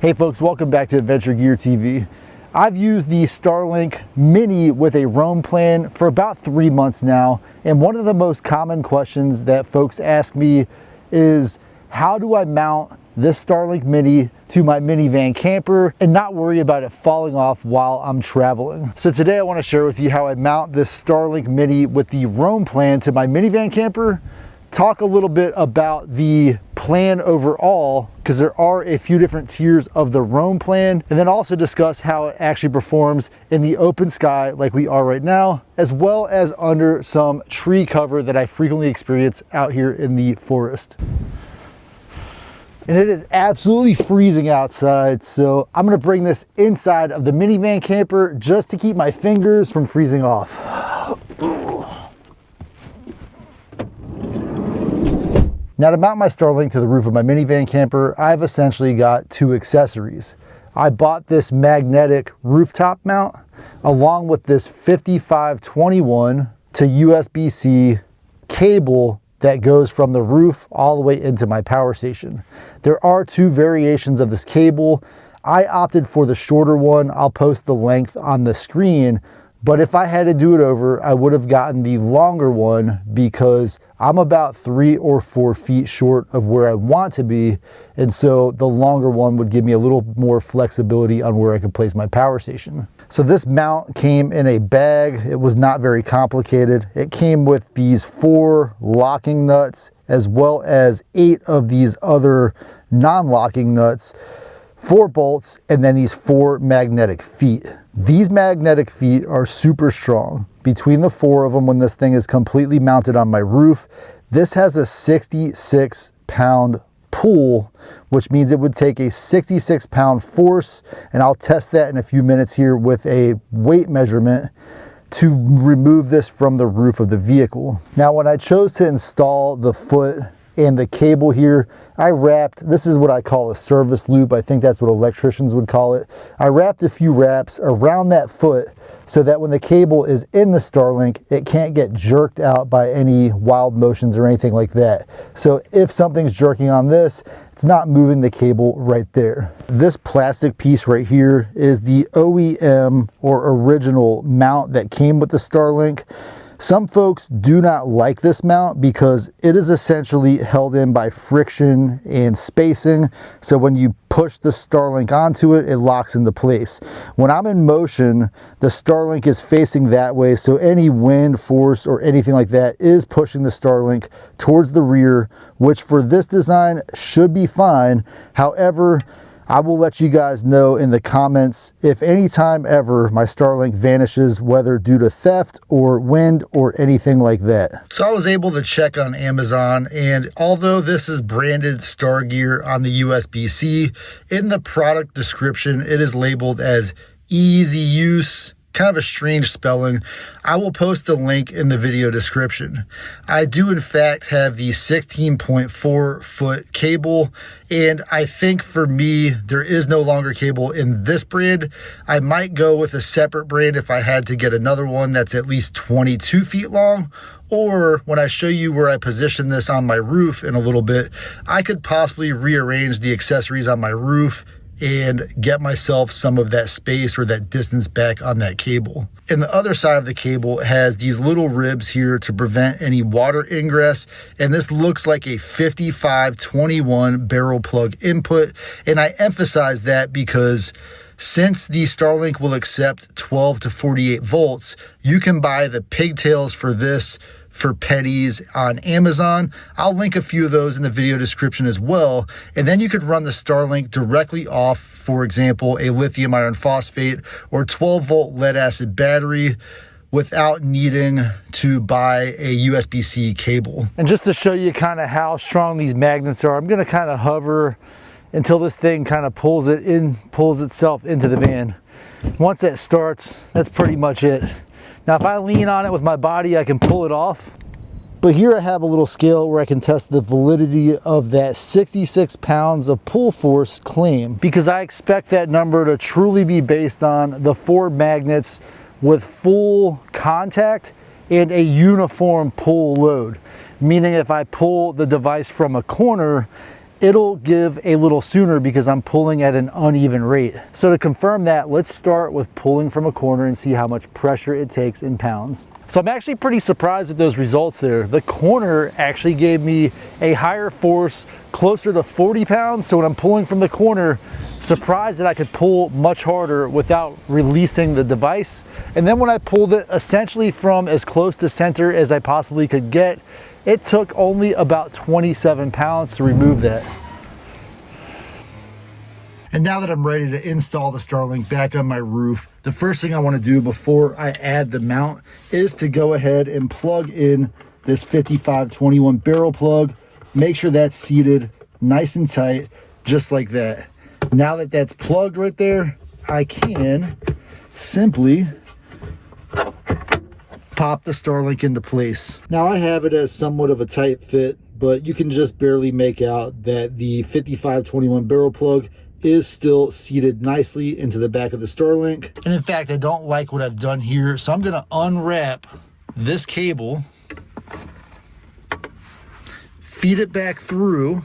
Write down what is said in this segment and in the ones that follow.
Hey folks, welcome back to Adventure Gear TV. I've used the Starlink Mini with a roam plan for about 3 months now, and one of the most common questions that folks ask me is, how do I mount this Starlink Mini to my minivan camper and not worry about it falling off while I'm traveling? So today I want to share with you how I mount this Starlink Mini with the roam plan to my minivan camper, talk a little bit about the plan overall, because there are a few different tiers of the roam plan, and then also discuss how it actually performs in the open sky like we are right now, as well as under some tree cover that I frequently experience out here in the forest. And it is absolutely freezing outside, so I'm going to bring this inside of the minivan camper just to keep my fingers from freezing off. Now, to mount my Starlink to the roof of my minivan camper, I've essentially got two accessories. I bought this magnetic rooftop mount along with this 5521 to USB-C cable that goes from the roof all the way into my power station. There are two variations of this cable. I opted for the shorter one. I'll post the length on the screen, but if I had to do it over, I would have gotten the longer one because I'm about 3 or 4 feet short of where I want to be. And so the longer one would give me a little more flexibility on where I could place my power station. So this mount came in a bag. It was not very complicated. It came with these 4 locking nuts, as well as 8 of these other non-locking nuts, 4 bolts, and then these 4 magnetic feet. These magnetic feet are super strong. Between the 4 of them, when this thing is completely mounted on my roof, this has a 66-pound pull, which means it would take a 66-pound force, and I'll test that in a few minutes here with a weight measurement to remove this from the roof of the vehicle. Now, when I chose to install the foot and the cable here, I wrapped, this is what I call a service loop. I think that's what electricians would call it. I wrapped a few wraps around that foot so that when the cable is in the Starlink, it can't get jerked out by any wild motions or anything like that. So if something's jerking on this, it's not moving the cable right there. This plastic piece right here is the OEM or original mount that came with the Starlink. Some folks do not like this mount because it is essentially held in by friction and spacing. So when you push the Starlink onto it, it locks into place. When I'm in motion, the Starlink is facing that way. So any wind, force, or anything like that is pushing the Starlink towards the rear, which for this design should be fine. However, I will let you guys know in the comments if anytime ever my Starlink vanishes, whether due to theft or wind or anything like that. So I was able to check on Amazon, and although this is branded Star Gear on the USB-C, in the product description, it is labeled as easy use. Kind of a strange spelling. I will post the link in the video description. I do in fact have the 16.4 foot cable, and I think for me, there is no longer cable in this brand. I might go with a separate brand if I had to get another one that's at least 22 feet long. Or when I show you where I position this on my roof in a little bit, I could possibly rearrange the accessories on my roof and get myself some of that space or that distance back on that cable. And the other side of the cable has these little ribs here to prevent any water ingress. And this looks like a 5521 barrel plug input. And I emphasize that because since the Starlink will accept 12 to 48 volts, you can buy the pigtails for this for pennies on Amazon. I'll link a few of those in the video description as well. And then you could run the Starlink directly off, for example, a lithium iron phosphate or 12 volt lead acid battery without needing to buy a USB-C cable. And just to show you kind of how strong these magnets are, I'm going to kind of hover until this thing kind of pulls itself into the van. Once that starts, that's pretty much it. Now, if I lean on it with my body, I can pull it off. But here I have a little scale where I can test the validity of that 66 pounds of pull force claim, because I expect that number to truly be based on the 4 magnets with full contact and a uniform pull load. Meaning if I pull the device from a corner, it'll give a little sooner because I'm pulling at an uneven rate. So to confirm that, let's start with pulling from a corner and see how much pressure it takes in pounds. So I'm actually pretty surprised with those results there. The corner actually gave me a higher force, closer to 40 pounds. So when I'm pulling from the corner, surprised that I could pull much harder without releasing the device. And then when I pulled it essentially from as close to center as I possibly could get, it took only about 27 pounds to remove that. And now that I'm ready to install the Starlink back on my roof, the first thing I want to do before I add the mount is to go ahead and plug in this 5521 barrel plug. Make sure that's seated nice and tight, just like that. Now that that's plugged right there, I can simply pop the Starlink into place. Now I have it as somewhat of a tight fit, but you can just barely make out that the 5521 barrel plug is still seated nicely into the back of the Starlink. And in fact, I don't like what I've done here, so I'm gonna unwrap this cable, feed it back through,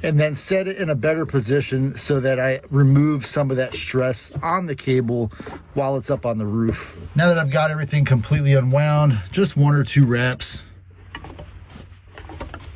and then set it in a better position so that I remove some of that stress on the cable while it's up on the roof. Now that I've got everything completely unwound, just 1 or 2 wraps.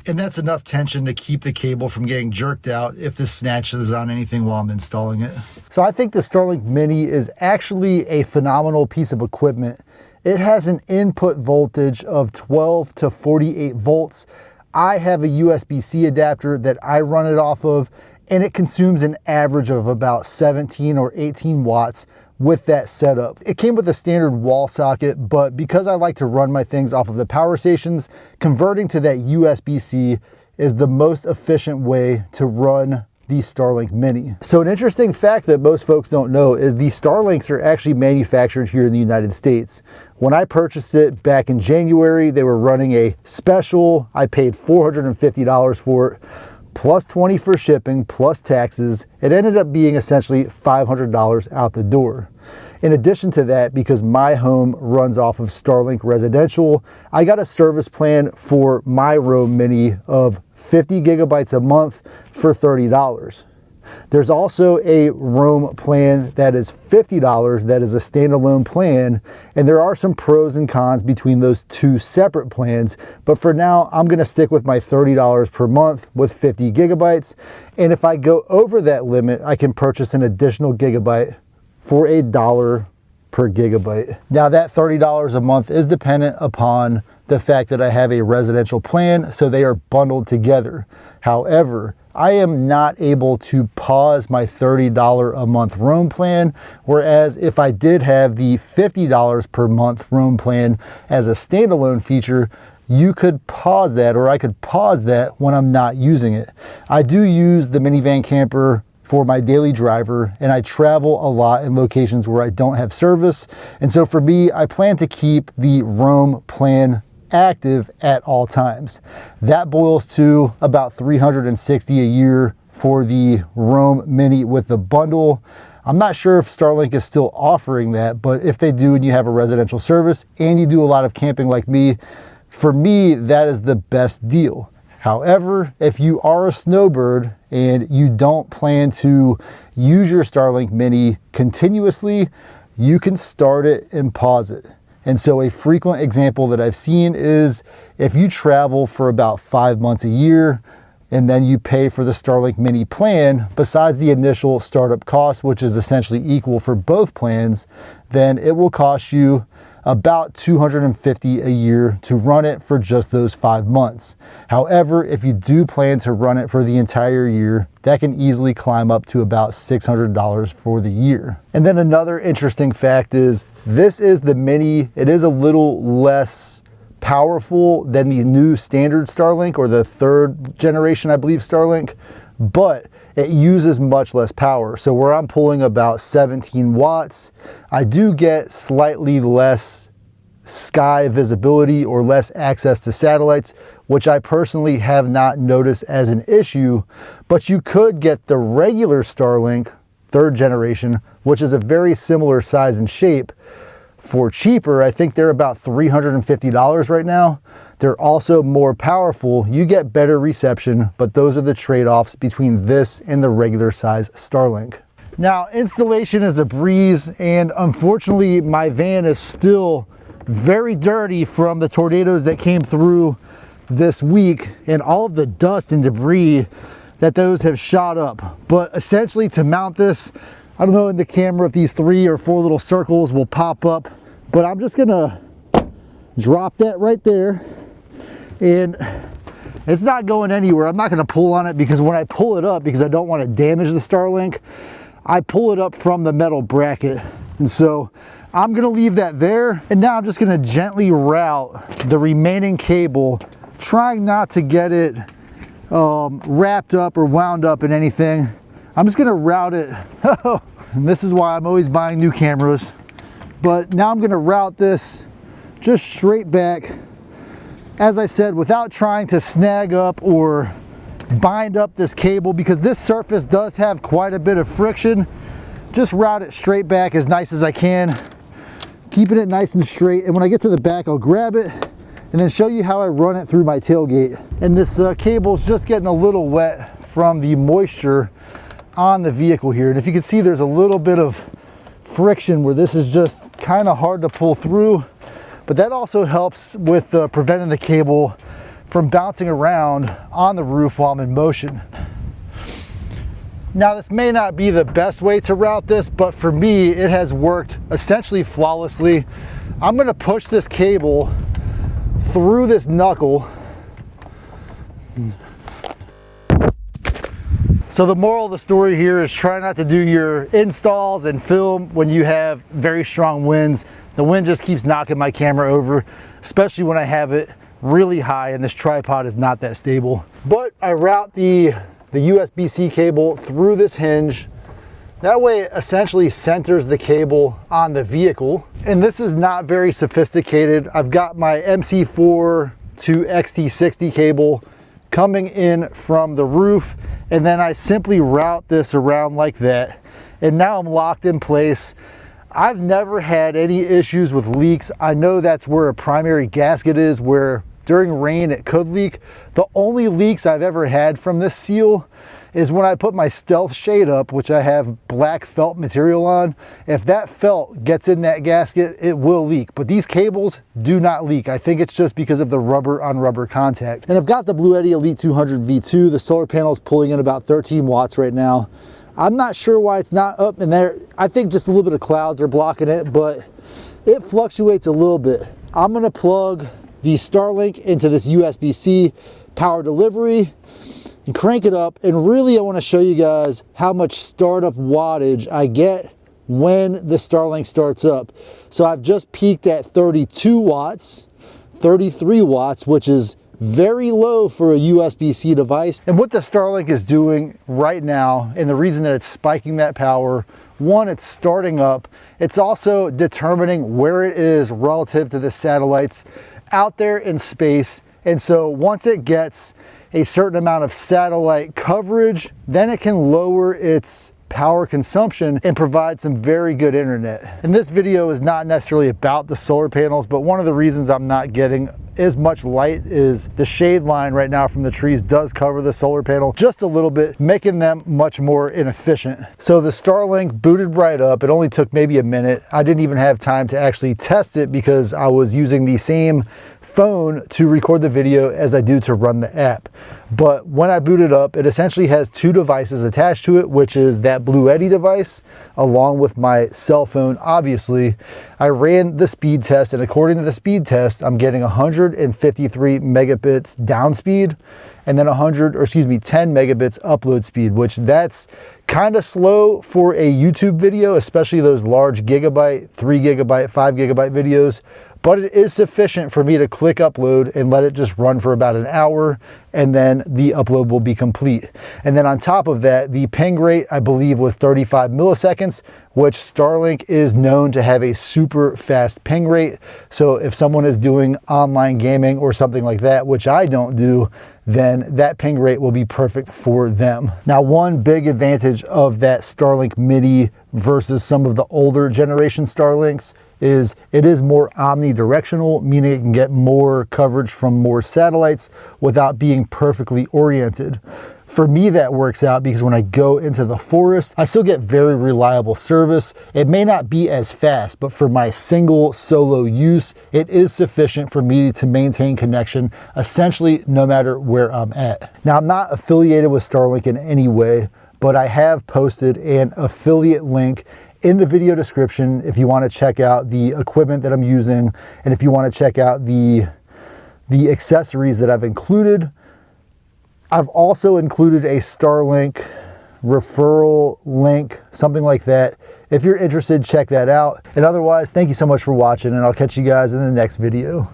And that's enough tension to keep the cable from getting jerked out if this snatches on anything while I'm installing it. So I think the Starlink Mini is actually a phenomenal piece of equipment. It has an input voltage of 12 to 48 volts. I have a USB-C adapter that I run it off of, and it consumes an average of about 17 or 18 watts with that setup. It came with a standard wall socket, but because I like to run my things off of the power stations, converting to that USB-C is the most efficient way to run the Starlink Mini. So an interesting fact that most folks don't know is the Starlinks are actually manufactured here in the United States. When I purchased it back in January, they were running a special. I paid $450 for it, plus 20 for shipping, plus taxes. It ended up being essentially $500 out the door. In addition to that, because my home runs off of Starlink Residential, I got a service plan for my Roam Mini of 50 gigabytes a month for $30. There's also a Roam plan that is $50 that is a standalone plan, and there are some pros and cons between those two separate plans, but for now I'm going to stick with my $30 per month with 50 gigabytes, and if I go over that limit I can purchase an additional gigabyte for $1 per gigabyte. Now that $30 a month is dependent upon the fact that I have a residential plan, so they are bundled together. However, I am not able to pause my $30 a month Roam plan, whereas if I did have the $50 per month Roam plan as a standalone feature, you could pause that, or I could pause that when I'm not using it. I do use the minivan camper for my daily driver, and I travel a lot in locations where I don't have service, and so for me, I plan to keep the Roam plan active at all times. That boils to about $360 a year for the Roam Mini with the bundle. I'm not sure if Starlink is still offering that, but if they do and you have a residential service and you do a lot of camping like me, for me, that is the best deal. However, if you are a snowbird and you don't plan to use your Starlink Mini continuously, you can start it and pause it. And so a frequent example that I've seen is if you travel for about 5 months a year and then you pay for the Starlink Mini plan, besides the initial startup cost, which is essentially equal for both plans, then it will cost you about $250 a year to run it for just those 5 months. However, if you do plan to run it for the entire year, that can easily climb up to about $600 for the year. And then another interesting fact is this is the Mini. It is a little less powerful than the new standard Starlink, or the 3rd generation, I believe, Starlink, but it uses much less power. So where I'm pulling about 17 watts, I do get slightly less sky visibility or less access to satellites, which I personally have not noticed as an issue, but you could get the regular Starlink 3rd generation, which is a very similar size and shape, for cheaper. I think they're about $350 right now. They're also more powerful. You get better reception, but those are the trade-offs between this and the regular size Starlink. Now, installation is a breeze, and unfortunately my van is still very dirty from the tornadoes that came through this week and all of the dust and debris that those have shot up. But essentially, to mount this, I don't know in the camera if these 3 or 4 little circles will pop up, but I'm just gonna drop that right there, and it's not going anywhere. I'm not gonna pull on it, because when I pull it up, because I don't want to damage the Starlink, I pull it up from the metal bracket. And so I'm gonna leave that there. And now I'm just gonna gently route the remaining cable, trying not to get it wrapped up or wound up in anything. I'm just gonna route it. And this is why I'm always buying new cameras. But now I'm gonna route this just straight back, as I said, without trying to snag up or bind up this cable, because this surface does have quite a bit of friction. Just route it straight back as nice as I can, keeping it nice and straight. And when I get to the back, I'll grab it and then show you how I run it through my tailgate. And this cable's just getting a little wet from the moisture on the vehicle here. And if you can see, there's a little bit of friction where this is just kind of hard to pull through, but that also helps with preventing the cable from bouncing around on the roof while I'm in motion. Now, this may not be the best way to route this, but for me, it has worked essentially flawlessly. I'm gonna push this cable through this knuckle. So the moral of the story here is try not to do your installs and film when you have very strong winds. The wind just keeps knocking my camera over, especially when I have it really high and this tripod is not that stable. But I route the USB-C cable through this hinge. That way it essentially centers the cable on the vehicle. And this is not very sophisticated. I've got my MC4 to XT60 cable coming in from the roof, and then I simply route this around like that. And now I'm locked in place. I've never had any issues with leaks. I know that's where a primary gasket is, where during rain it could leak. The only leaks I've ever had from this seal is when I put my stealth shade up, which I have black felt material on. If that felt gets in that gasket, it will leak. But these cables do not leak. I think it's just because of the rubber on rubber contact. And I've got the Bluetti Elite 200 V2. The solar panel is pulling in about 13 watts right now. I'm not sure why it's not up in there. I think just a little bit of clouds are blocking it, but it fluctuates a little bit. I'm gonna plug the Starlink into this USB-C power delivery and crank it up. And really, I want to show you guys how much startup wattage I get when the Starlink starts up. So I've just peaked at 32 watts, 33 watts, which is very low for a USB-C device. And what the Starlink is doing right now, and the reason that it's spiking that power, one, it's starting up. It's also determining where it is relative to the satellites out there in space. And so once it gets a certain amount of satellite coverage, then it can lower its power consumption and provide some very good internet. And this video is not necessarily about the solar panels, but one of the reasons I'm not getting as much light is the shade line right now from the trees does cover the solar panel just a little bit, making them much more inefficient. So the Starlink booted right up. It only took maybe a minute. I didn't even have time to actually test it because I was using the same phone to record the video as I do to run the app. But when I boot it up, it essentially has two devices attached to it, which is that Bluetti device along with my cell phone. Obviously, I ran the speed test, and according to the speed test, I'm getting 153 megabits down speed and then 10 megabits upload speed, which that's kind of slow for a YouTube video, especially those large gigabyte, 3 gigabyte, 5 gigabyte videos. But it is sufficient for me to click upload and let it just run for about an hour, and then the upload will be complete. And then on top of that, the ping rate, I believe, was 35 milliseconds, which Starlink is known to have a super fast ping rate. So if someone is doing online gaming or something like that, which I don't do, then that ping rate will be perfect for them. Now, one big advantage of that Starlink Mini versus some of the older generation Starlinks is it is more omnidirectional, meaning it can get more coverage from more satellites without being perfectly oriented. For me, that works out because when I go into the forest, I still get very reliable service. It may not be as fast, but for my single solo use, it is sufficient for me to maintain connection essentially no matter where I'm at. Now, I'm not affiliated with Starlink in any way, but I have posted an affiliate link in the video description if you want to check out the equipment that I'm using and if you want to check out the accessories that I've included. I've also included a Starlink referral link, something like that. If you're interested, check that out. And otherwise, thank you so much for watching, and I'll catch you guys in the next video.